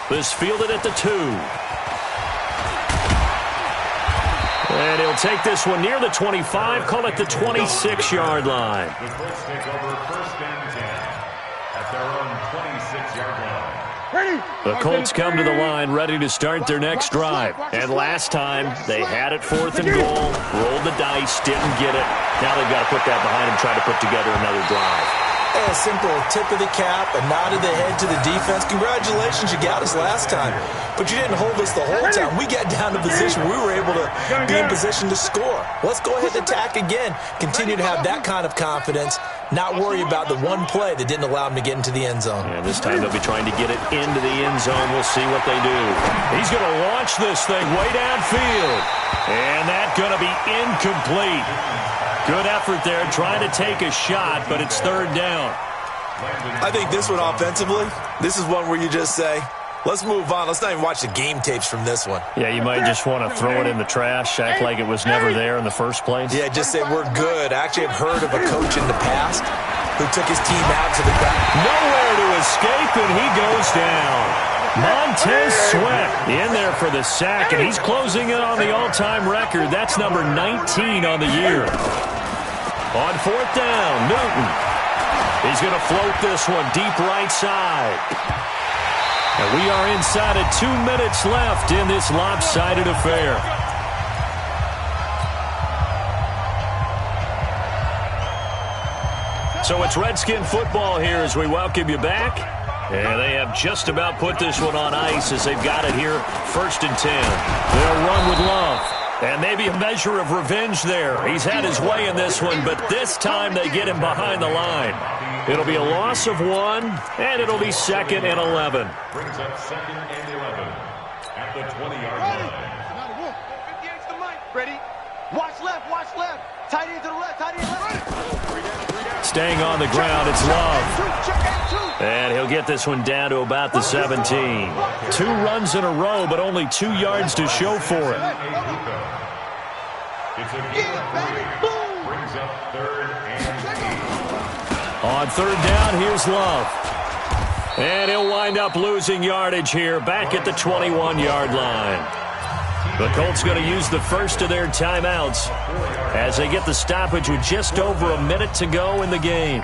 This fielded at the 2. And he'll take this one near the 25, call it the 26-yard line. The Colts take over 1st and 10 at their own 26-yard line. The Colts come to the line ready to start their next drive. And last time, they had it 4th and goal, rolled the dice, didn't get it. Now they've got to put that behind them, try to put together another drive. A simple tip of the cap, a nod of the head to the defense. Congratulations, you got us last time. But you didn't hold us the whole time. We got down to position. We were able to be in position to score. Let's go ahead and attack again. Continue to have that kind of confidence. Not worry about the one play that didn't allow him to get into the end zone. Yeah, this time they'll be trying to get it into the end zone. We'll see what they do. He's going to launch this thing way downfield. And that's going to be incomplete. Good effort there trying to take a shot, but it's 3rd down. I think this one offensively, this is one where you just say, let's move on. Let's not even watch the game tapes from this one. Yeah, you might just want to throw it in the trash, act like it was never there in the first place. Yeah, just say we're good. I actually have heard of a coach in the past who took his team out to the ground. Nowhere to escape, and he goes down. Montez Sweat in there for the sack, and he's closing in on the all-time record. That's number 19 on the year. On 4th down, Newton. He's going to float this one deep right side. And we are inside of 2 minutes left in this lopsided affair. So it's Redskin football here as we welcome you back. And they have just about put this one on ice as they've got it here, 1st and 10. They'll run with Love. And maybe a measure of revenge there. He's had his way in this one, but this time they get him behind the line. It'll be a loss of 1, and it'll be 2nd and 11. Brings up 2nd and 11 at the 20-yard line. 58's the mic. Ready? Watch left. Tight end to the left, tight end left. Staying on the ground, it's Love. And he'll get this one down to about the 17. 2 runs in a row, but only 2 yards to show for it. It's a game. Brings up 3rd and 8. On 3rd down, here's Love. And he'll wind up losing yardage here, back at the 21-yard line. The Colts going to use the first of their timeouts as they get the stoppage with just over a minute to go in the game.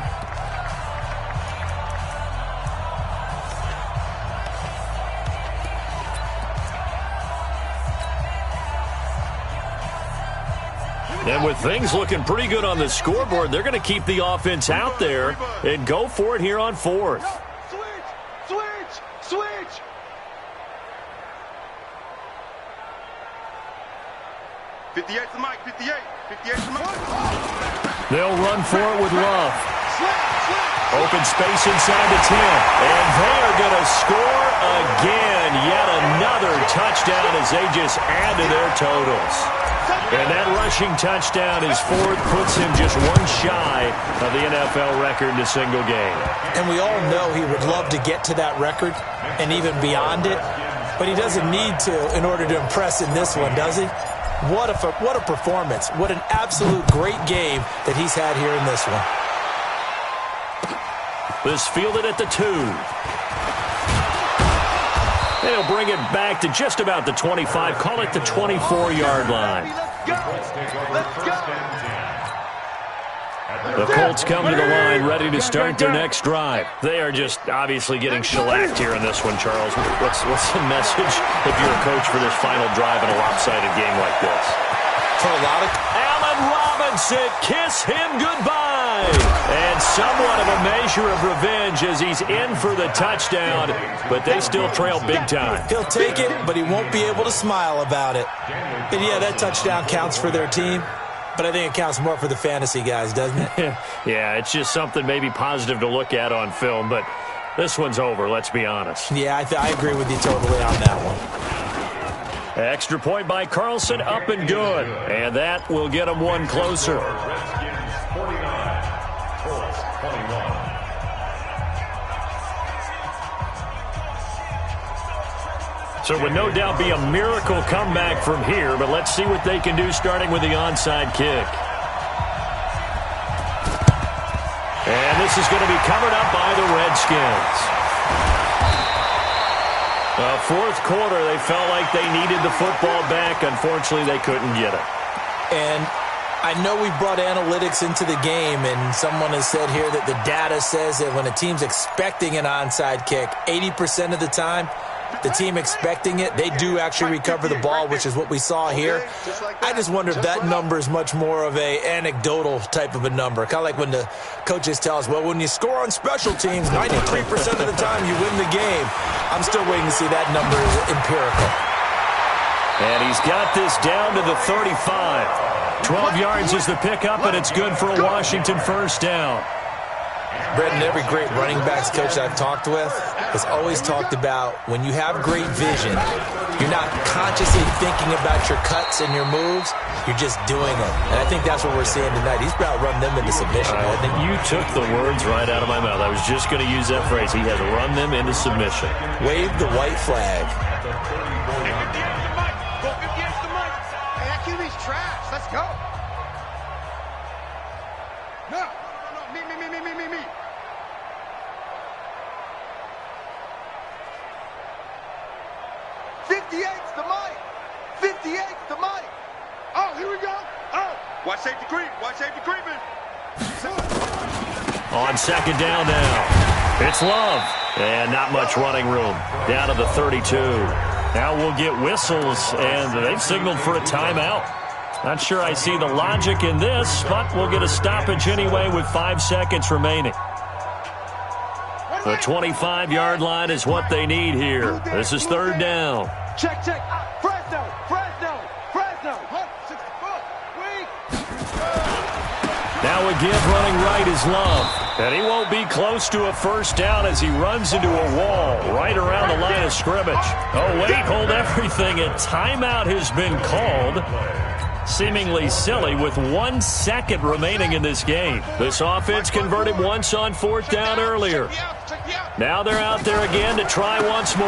And with things looking pretty good on the scoreboard, they're going to keep the offense out there and go for it here on 4th. Switch. 58's the mic, 58's the mic. They'll run for it with Love. Open space inside the 10. And they are going to score again. Yet another touchdown as they just add to their totals. And that rushing touchdown is 4th, puts him just 1 shy of the NFL record in a single game. And we all know he would love to get to that record and even beyond it. But he doesn't need to in order to impress in this one, does he? What a performance. What an absolute great game that he's had here in this one. This fielded at the 2. They'll bring it back to just about the 25. Call it the 24-yard line. The Colts come to the line ready to start their next drive. They are just obviously getting shellacked here in this one, Charles. What's the message if you're a coach for this final drive in a lopsided game like this? For a lot of... Allen Robinson, kiss him goodbye. And somewhat of a measure of revenge as he's in for the touchdown, but they still trail big time. He'll take it, but he won't be able to smile about it. And yeah, that touchdown counts for their team. But I think it counts more for the fantasy guys, doesn't it? Yeah, it's just something maybe positive to look at on film, but this one's over, let's be honest. Yeah, I agree with you totally on that one. Extra point by Carlson, up and good. And that will get them one closer. Redskins 49, Colts 21. So it would no doubt be a miracle comeback from here, but let's see what they can do starting with the onside kick. And this is going to be covered up by the Redskins. Fourth quarter, they felt like they needed the football back. Unfortunately, they couldn't get it. And I know we brought analytics into the game, and someone has said here that the data says that when a team's expecting an onside kick, 80% of the time, the team expecting it, they do actually recover the ball, which is what we saw here. I just wonder if that number is much more of a anecdotal type of a number. Kind of like when the coaches tell us, well, when you score on special teams, 93% of the time you win the game. I'm still waiting to see that number is empirical. And he's got this down to the 35. 12 yards is the pickup, and it's good for a Washington first down. Brendan, every great running backs coach I've talked with has always talked about when you have great vision, you're not consciously thinking about your cuts and your moves, you're just doing them. And I think that's what we're seeing tonight. He's about to run them into submission. I think you took the words right out of my mouth. I was just going to use that phrase. He has run them into submission. Wave the white flag. Let's go. No. Me. 58's the mic. 58's the mic. Oh, here we go. Oh. Watch safety creep. Watch safety creeping. On second down now. It's Love. And not much running room. Down to the 32. Now we'll get whistles, and they've signaled for a timeout. Not sure I see the logic in this, but we'll get a stoppage anyway with 5 seconds remaining. The 25-yard line is what they need here. This is third down. Check. Fresno. Now again, running right is Love. And he won't be close to a first down as he runs into a wall right around the line of scrimmage. Oh, wait, hold everything. A timeout has been called. Seemingly silly with 1 second remaining in this game. This offense converted once on fourth down earlier. Now they're out there again to try once more.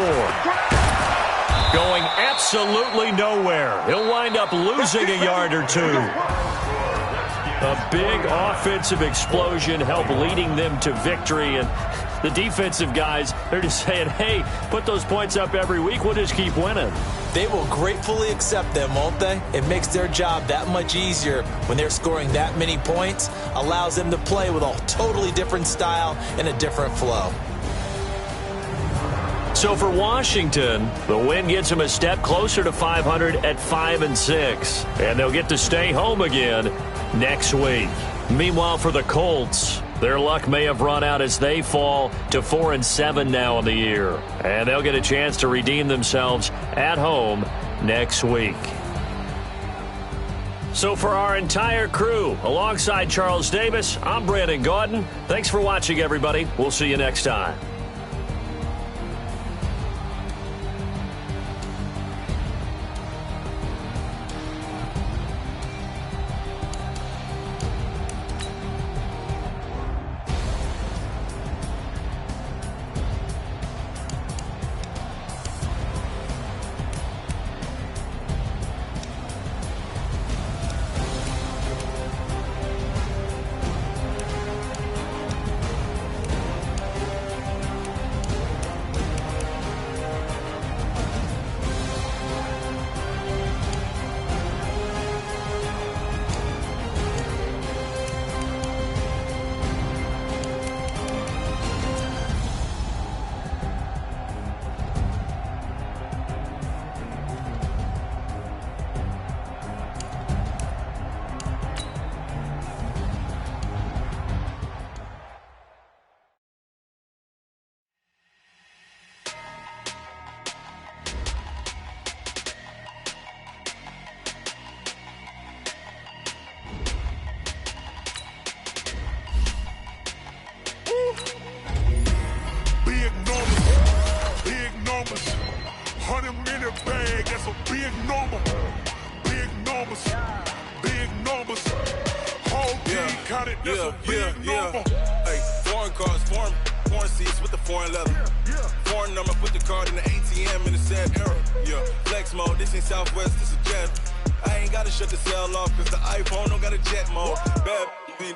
Going absolutely nowhere. He'll wind up losing a yard or two. A big offensive explosion helped leading them to victory, and the defensive guys, they're just saying, hey, put those points up every week, we'll just keep winning. They will gratefully accept them, won't they? It makes their job that much easier when they're scoring that many points, allows them to play with a totally different style and a different flow. So for Washington, the win gets them a step closer to 500 at 5-6, and they'll get to stay home again next week. Meanwhile, for the Colts, their luck may have run out as they fall to 4-7 now in the year, and they'll get a chance to redeem themselves at home next week. So for our entire crew, alongside Charles Davis, I'm Brandon Gaudin. Thanks for watching, everybody. We'll see you next time. Hey, foreign cars, foreign seats with the foreign leather. Foreign number, put the card in the ATM in the sad era. Yeah, flex mode, this ain't Southwest, this is jet. I ain't gotta shut the cell off, cause the iPhone don't got a jet mode. Bad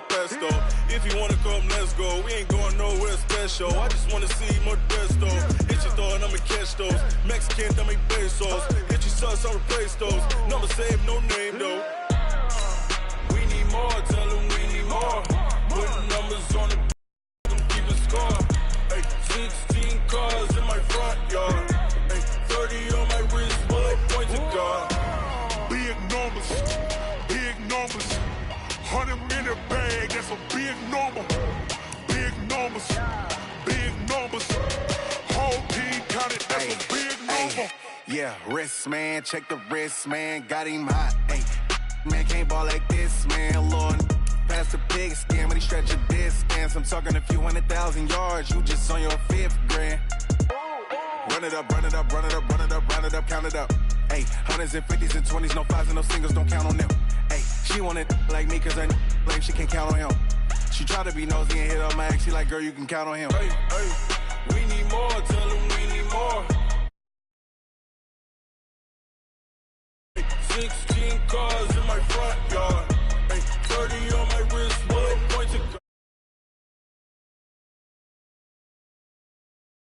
pesto. If you wanna come, let's go. We ain't going nowhere special. I just wanna see Modesto. Hit your thought, I'ma catch those. Mexican, dame pesos. Hit your sus, I'll replace those. Number save, no name though. We need more, tell them we need more. Putting numbers on the keep a score. Ay, 16 cars in my front yard. Ay, 30 on my wrist, bullet point to God. Big numbers, big numbers. 100 minute bag, that's a big number. Big numbers, big numbers. Whole team counted, that's a big number. Yeah, wrist man, check the wrist man, got him hot. Ay, man can't ball like this, man. Lord, past the pig skin when he stretch a distance. I'm talking a few 100,000 yards, you just on your 5th grand. Run it up, run it up, run it up, run it up, run it up, count it up. Ay, 100s and 50s and 20s, no 5s and no singles, don't count on them. Ay, she want it like me cause her lame, she can't count on him. She try to be nosy and hit up my ex, she like, girl, you can count on him. Hey, hey, we need more, tell them we need more. 16 cars in my front yard.